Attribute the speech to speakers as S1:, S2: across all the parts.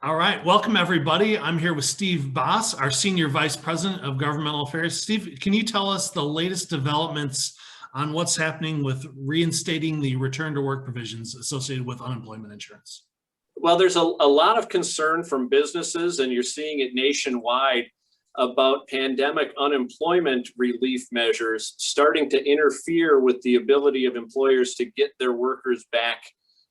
S1: All right, welcome everybody. I'm here with Steve Baas, our Senior Vice President of Governmental Affairs. Steve, can you tell us the latest developments on what's happening with reinstating the return to work provisions associated with unemployment insurance?
S2: Well, there's a lot of concern from businesses, and you're seeing it nationwide, about pandemic unemployment relief measures starting to interfere with the ability of employers to get their workers back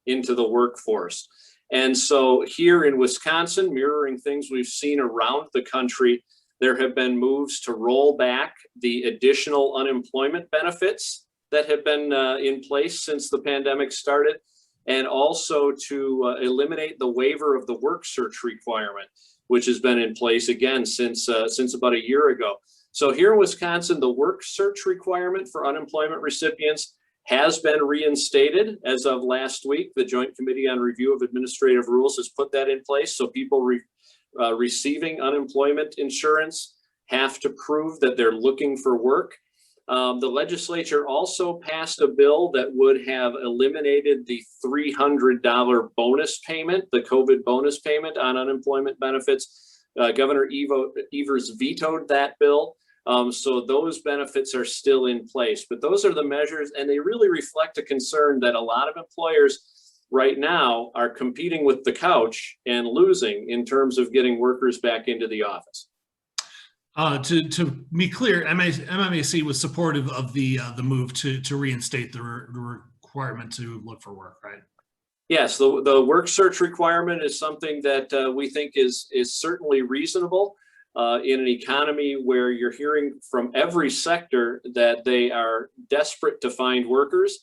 S2: into the workforce. And so here in Wisconsin, mirroring things we've seen around the country, there have been moves to roll back the additional unemployment benefits that have been in place since the pandemic started, and also to eliminate the waiver of the work search requirement, which has been in place again since about a year ago. So here in Wisconsin, the work search requirement for unemployment recipients has been reinstated as of last week. The Joint Committee on Review of Administrative Rules has put that in place. So people receiving unemployment insurance have to prove that they're looking for work. The legislature also passed a bill that would have eliminated the $300 bonus payment, the COVID bonus payment on unemployment benefits. Governor Evers vetoed that bill. So those benefits are still in place, but those are the measures, and they really reflect a concern that a lot of employers right now are competing with the couch and losing in terms of getting workers back into the office.
S1: To be clear, MMAC was supportive of the move to reinstate the requirement to look for work, right?
S2: Yes, the work search requirement is something that we think is certainly reasonable in an economy where you're hearing from every sector that they are desperate to find workers.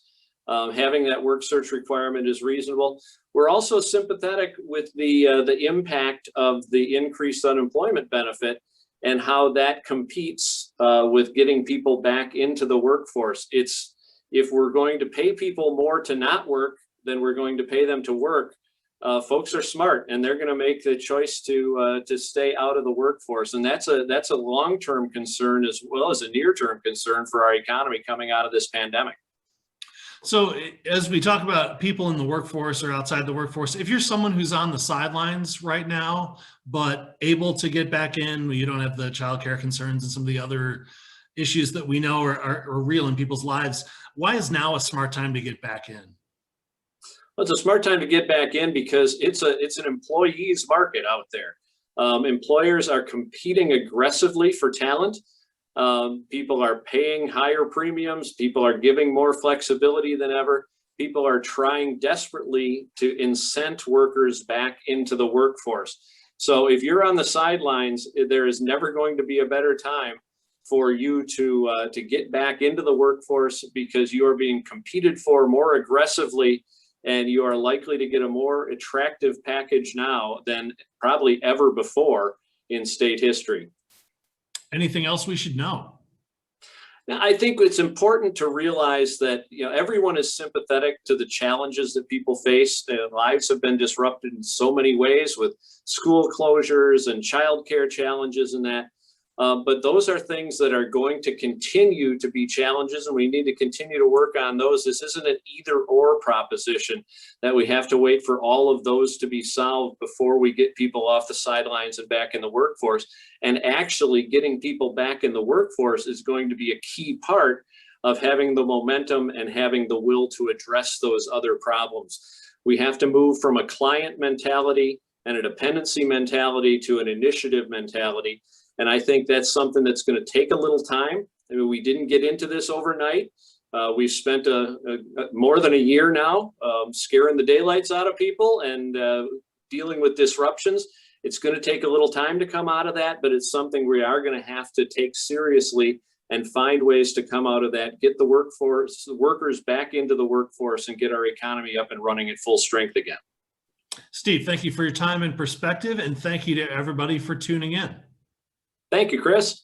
S2: Having that work search requirement is reasonable. We're also sympathetic with the impact of the increased unemployment benefit and how that competes with getting people back into the workforce. If we're going to pay people more to not work than we're going to pay them to work, folks are smart and they're going to make the choice to stay out of the workforce. And that's a long-term concern as well as a near-term concern for our economy coming out of this pandemic.
S1: So as we talk about people in the workforce or outside the workforce, if you're someone who's on the sidelines right now, but able to get back in, you don't have the childcare concerns and some of the other issues that we know are real in people's lives, why is now a smart time to get back in?
S2: Well, it's a smart time to get back in because it's an employees market out there. Employers are competing aggressively for talent. People are paying higher premiums. People are giving more flexibility than ever. People are trying desperately to incent workers back into the workforce. So if you're on the sidelines, there is never going to be a better time for you to get back into the workforce because you are being competed for more aggressively, and you are likely to get a more attractive package now than probably ever before in state history. Anything
S1: else we should know?
S2: Now, I think it's important to realize that everyone is sympathetic to the challenges that people face. Their lives have been disrupted in so many ways with school closures and childcare challenges and that. But those are things that are going to continue to be challenges, and we need to continue to work on those. This isn't an either-or proposition that we have to wait for all of those to be solved before we get people off the sidelines and back in the workforce. And actually getting people back in the workforce is going to be a key part of having the momentum and having the will to address those other problems. We have to move from a client mentality and a dependency mentality to an initiative mentality. And I think that's something that's going to take a little time. I mean, we didn't get into this overnight. We've spent more than a year now scaring the daylights out of people and dealing with disruptions. It's going to take a little time to come out of that, but it's something we are going to have to take seriously and find ways to come out of that, get the workers back into the workforce and get our economy up and running at full strength again.
S1: Steve, thank you for your time and perspective, and thank you to everybody for tuning in.
S2: Thank you, Chris.